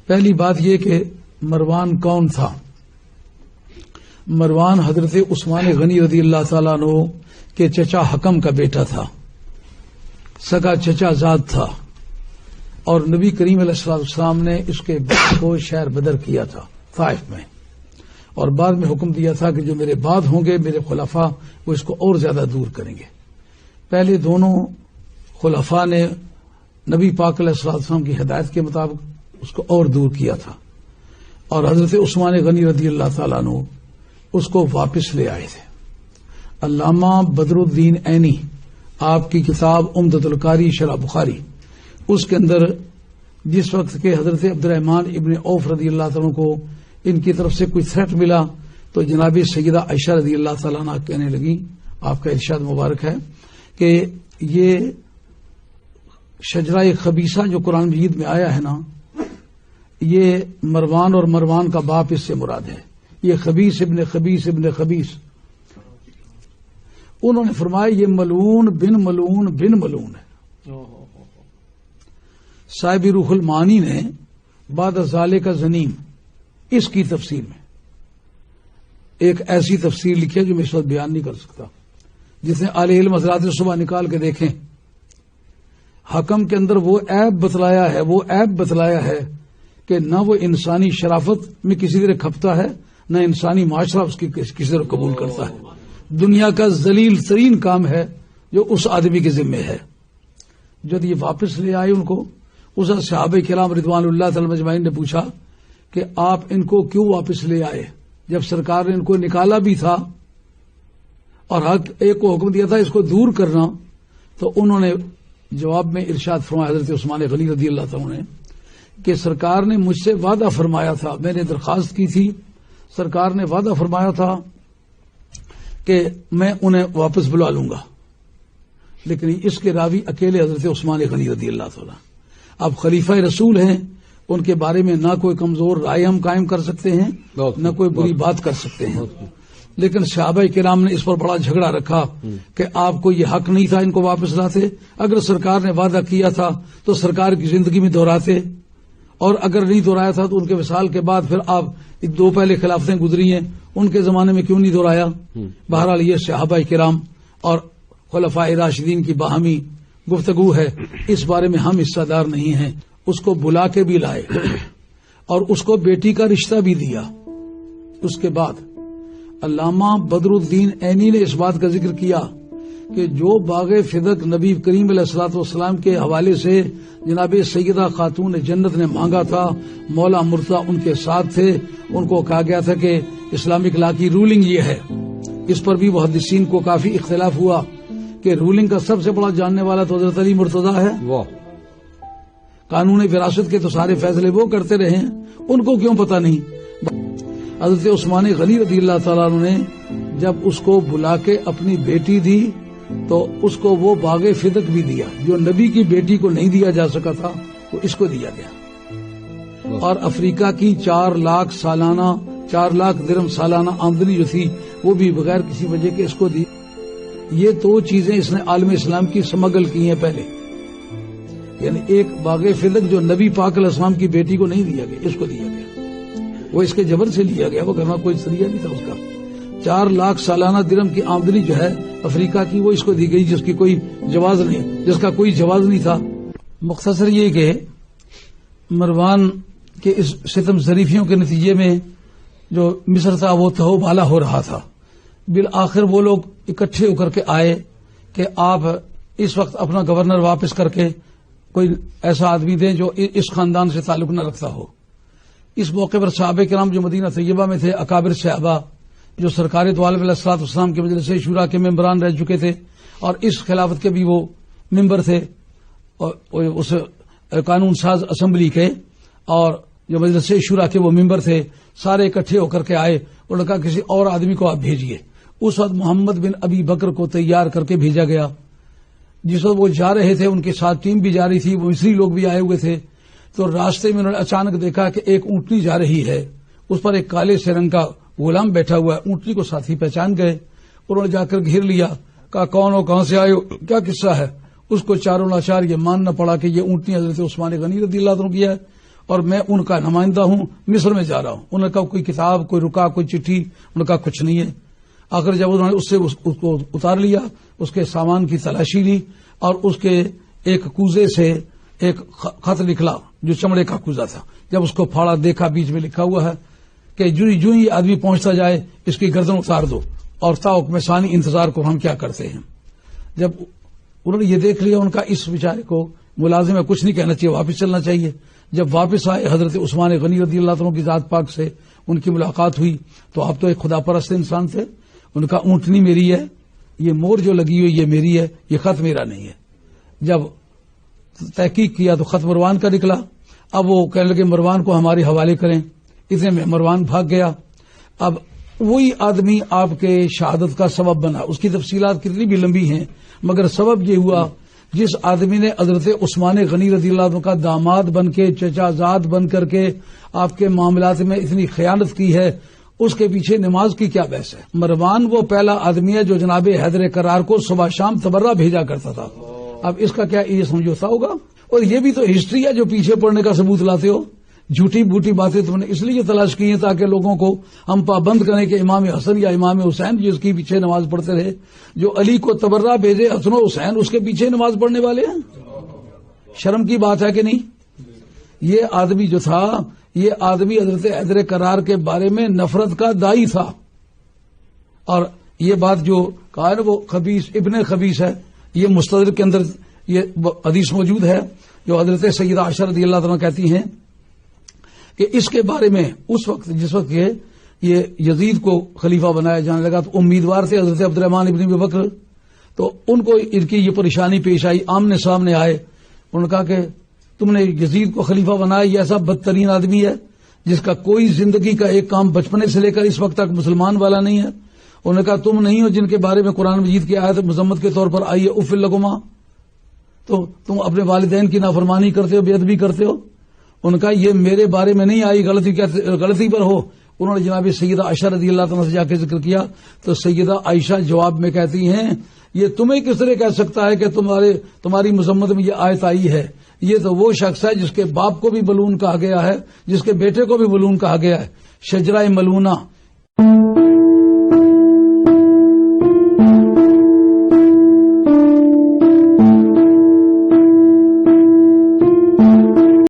پہلی بات یہ کہ مروان کون تھا؟ مروان حضرت عثمان غنی رضی اللہ تعالیٰ عنہ کے چچا حکم کا بیٹا تھا، سگا چچا زاد تھا، اور نبی کریم علیہ السلام نے اس کے بیٹے کو شہر بدر کیا تھا طائف میں، اور بعد میں حکم دیا تھا کہ جو میرے بعد ہوں گے میرے خلفاء وہ اس کو اور زیادہ دور کریں گے۔ پہلے دونوں خلفاء نے نبی پاک علیہ السلام کی ہدایت کے مطابق اس کو اور دور کیا تھا، اور حضرت عثمان غنی رضی اللہ تعالیٰ عنہ اس کو واپس لے آئے تھے۔ علامہ بدر الدین عینی آپ کی کتاب عمدۃ القاری شرح بخاری، اس کے اندر جس وقت کے حضرت عبد الرحمن ابن عوف رضی اللہ تعالیٰ کو ان کی طرف سے کوئی تھریٹ ملا تو جناب سیدہ عائشہ رضی اللہ تعالیٰ عنہ کہنے لگی، آپ کا ارشاد مبارک ہے کہ یہ شجرہ خبیثہ جو قرآن مجید میں آیا ہے نا، یہ مروان اور مروان کا باپ اس سے مراد ہے، یہ خبیث ابن خبیث ابن خبیث۔ انہوں نے فرمایا یہ ملعون بن ملعون بن ملعون ہے۔ صاحب روح المعانی نے بعد ذالک زنیم اس کی تفسیر میں ایک ایسی تفسیر لکھی ہے جو میں اس وقت بیان نہیں کر سکتا، جس نے اہل علم حضرات صبح نکال کے دیکھیں۔ حکم کے اندر وہ عیب بتلایا ہے کہ نہ وہ انسانی شرافت میں کسی طرح کھپتا ہے، نہ انسانی معاشرہ اس کی کسی طرح قبول کرتا ہے۔ دنیا کا ذلیل ترین کام ہے جو اس آدمی کے ذمہ ہے۔ جب یہ واپس لے آئے ان کو، اس صحابہ کرام رضوان اللہ تعالی اجمعین نے پوچھا کہ آپ ان کو کیوں واپس لے آئے جب سرکار نے ان کو نکالا بھی تھا اور ایک کو حکم دیا تھا اس کو دور کرنا؟ تو انہوں نے جواب میں ارشاد فرمایا حضرت عثمان غنی رضی اللہ تعالیٰ نے کہ سرکار نے مجھ سے وعدہ فرمایا تھا، میں نے درخواست کی تھی، سرکار نے وعدہ فرمایا تھا کہ میں انہیں واپس بلا لوں گا، لیکن اس کے راوی اکیلے حضرت عثمان غنی رضی اللہ تعالیٰ۔ اب خلیفہ رسول ہیں، ان کے بارے میں نہ کوئی کمزور رائے ہم قائم کر سکتے ہیں نہ کوئی بری بات کر سکتے ہیں، لیکن صحابہ کرام نے اس پر بڑا جھگڑا رکھا کہ آپ کو یہ حق نہیں تھا ان کو واپس لاتے، اگر سرکار نے وعدہ کیا تھا تو سرکار کی زندگی میں دہراتے، اور اگر نہیں دہرایا تھا تو ان کے وصال کے بعد پھر آپ دو پہلے خلافتیں گزری ہیں ان کے زمانے میں کیوں نہیں دہرایا؟ بہرحال یہ صحابہ کرام اور خلفاء راشدین کی باہمی گفتگو ہے، اس بارے میں ہم حصہ دار نہیں ہیں۔ اس کو بلا کے بھی لائے اور اس کو بیٹی کا رشتہ بھی دیا۔ اس کے بعد علامہ بدر الدین عینی نے اس بات کا ذکر کیا کہ جو باغ فدق نبی کریم علیہ الصلوۃ والسلام کے حوالے سے جناب سیدہ خاتون جنت نے مانگا تھا، مولا مرتضی ان کے ساتھ تھے، ان کو کہا گیا تھا کہ اسلامک لا کی رولنگ یہ ہے۔ اس پر بھی محدثین کو کافی اختلاف ہوا کہ رولنگ کا سب سے بڑا جاننے والا تو حضرت علی مرتضی ہے، قانون وراثت کے تو سارے فیصلے وہ کرتے رہے ہیں، ان کو کیوں پتہ نہیں؟ حضرت عثمان غنی رضی اللہ تعالیٰ عنہ نے جب اس کو بلا کے اپنی بیٹی دی تو اس کو وہ باغ فدق بھی دیا، جو نبی کی بیٹی کو نہیں دیا جا سکا تھا وہ اس کو دیا گیا، اور افریقہ کی 4 لاکھ درہم سالانہ آمدنی جو تھی وہ بھی بغیر کسی وجہ کے اس کو دی۔ یہ 2 چیزیں اس نے عالم اسلام کی سمگل کی ہیں پہلے، یعنی ایک باغ فدق جو نبی پاک علیہ السلام کی بیٹی کو نہیں دیا گیا، اس کو دیا گیا، وہ اس کے جبر سے لیا گیا، وہ کرنا کوئی ذریعہ نہیں تھا اس کا۔ 4 لاکھ سالانہ درہم کی آمدنی جو ہے افریقہ کی وہ اس کو دی گئی، جس کا کوئی جواز نہیں تھا۔ مختصر یہ کہ مروان کے اس ستم ظریفیوں کے نتیجے میں جو مصر تھا وہ تہو بالا ہو رہا تھا۔ بالآخر وہ لوگ اکٹھے ہو کر کے آئے کہ آپ اس وقت اپنا گورنر واپس کر کے کوئی ایسا آدمی دیں جو اس خاندان سے تعلق نہ رکھتا ہو۔ اس موقع پر صحابہ کرام جو مدینہ طیبہ میں تھے، اکابر صحابہ جو سرکار دو عالم علیہ الصلوۃ والسلام کے مجلس شورا کے ممبران رہ چکے تھے اور اس خلافت کے بھی وہ ممبر تھے، اور اس قانون ساز اسمبلی کے، اور جو مجلس شورا کے وہ ممبر تھے، سارے اکٹھے ہو کر کے آئے اور کہا کسی اور آدمی کو آپ بھیجیے۔ اس وقت محمد بن ابی بکر کو تیار کر کے بھیجا گیا۔ جس وقت وہ جا رہے تھے ان کے ساتھ ٹیم بھی جا رہی تھی، وہ مصری لوگ بھی آئے ہوئے تھے، تو راستے میں انہوں نے اچانک دیکھا کہ ایک اونٹنی جا رہی ہے، اس پر ایک کالے سے رنگ کا غلام بیٹھا ہوا ہے۔ اونٹنی کو ساتھی پہچان گئے، انہوں نے جا کر گھیر لیا، کہا کون ہو، کہاں سے آئے ہو، کیا قصہ ہے؟ اس کو چاروں ناچار یہ ماننا پڑا کہ یہ اونٹنی حضرت عثمان غنی رضی اللہ عنہ کی ہے، اور میں ان کا نمائندہ ہوں، مصر میں جا رہا ہوں۔ انہوں نے کہا کوئی کتاب، کوئی رکا، کوئی چٹھی؟ انہوں نے کہا کچھ نہیں ہے۔ آخر جب انہوں نے اس سے اس کو اتار لیا، اس کے سامان کی تلاشی لی اور اس کے ایک کوزے سے ایک خط نکلا جو چمڑے کا کوزہ تھا۔ جب اس کو پھاڑا، دیکھا بیچ میں لکھا ہوا ہے کہ جو ہی آدمی پہنچتا جائے اس کی گردن اتار دو، اور تاؤک میں ثانی انتظار کو ہم کیا کرتے ہیں۔ جب انہوں نے یہ دیکھ لیا، ان کا اس بیچارے کو ملازم ہے، کچھ نہیں کہنا چاہیے، واپس چلنا چاہیے۔ جب واپس آئے حضرت عثمان غنی رضی اللہ عنہ کی ذات پاک سے ان کی ملاقات ہوئی تو آپ تو ایک خدا پرست انسان تھے۔ ان کا اونٹنی میری ہے، یہ مور جو لگی ہوئی یہ میری ہے، یہ خط میرا نہیں ہے۔ جب تحقیق کیا تو خط مروان کا نکلا۔ اب وہ کہنے لگے مروان کو ہمارے حوالے کریں، اتنے میں مروان بھاگ گیا۔ اب وہی آدمی آپ کے شہادت کا سبب بنا۔ اس کی تفصیلات کتنی بھی لمبی ہیں، مگر سبب یہ ہوا جس آدمی نے حضرت عثمان غنی رضی اللہ عنہ کا داماد بن کے، چچا زاد بن کر کے آپ کے معاملات میں اتنی خیانت کی ہے، اس کے پیچھے نماز کی کیا بحث ہے؟ مروان وہ پہلا آدمی ہے جو جناب حیدر کرار کو صبح شام تبرہ بھیجا کرتا تھا۔ اب اس کا کیا یہ سمجھوتا ہوگا؟ اور یہ بھی تو ہسٹری ہے جو پیچھے پڑنے کا ثبوت لاتے ہو۔ جھوٹی بوٹی باتیں تم نے اس لیے تلاش کی ہیں تاکہ لوگوں کو ہم پابند کریں کہ امام حسن یا امام حسین جس کی پیچھے نماز پڑھتے رہے، جو علی کو تبرہ بھیجے حسن و حسین اس کے پیچھے نماز پڑھنے والے ہیں۔ شرم کی بات ہے کہ نہیں؟ یہ آدمی جو تھا، یہ آدمی حضرت حیدر کرار کے بارے میں نفرت کا دائی تھا، اور یہ بات جو کہا ہے وہ خبیث ابن خبیث ہے۔ یہ مستدرک کے اندر یہ حدیث موجود ہے جو حضرت سیدہ عائشہ رضی اللہ عنہا کہتی ہیں کہ اس کے بارے میں اس وقت جس وقت یہ یزید کو خلیفہ بنایا جانے لگا تو امیدوار تھے حضرت عبد الرحمن ابن ابی بکر، تو ان کو ان کی یہ پریشانی پیش آئی، آمنے سامنے آئے۔ انہوں نے کہا کہ تم نے یزید کو خلیفہ بنایا، یہ ایسا بدترین آدمی ہے جس کا کوئی زندگی کا ایک کام بچپنے سے لے کر اس وقت تک مسلمان والا نہیں ہے۔ انہوں نے کہا تم نہیں ہو جن کے بارے میں قرآن مجید کی آیت مذمت کے طور پر آئی ہے اف لکما، تو تم اپنے والدین کی نافرمانی کرتے ہو، بے ادبی کرتے ہو۔ ان کا یہ میرے بارے میں نہیں آئی، غلطی پر ہو۔ انہوں نے جناب سیدہ عائشہ رضی اللہ عنہا سے جا کے ذکر کیا تو سیدہ عائشہ جواب میں کہتی ہیں یہ تمہیں کس طرح کہہ سکتا ہے کہ تمہاری مذمت میں یہ آیت آئی ہے؟ یہ تو وہ شخص ہے جس کے باپ کو بھی بلون کہا گیا ہے، جس کے بیٹے کو بھی بلون کہا گیا ہے، شجرہ ملونہ۔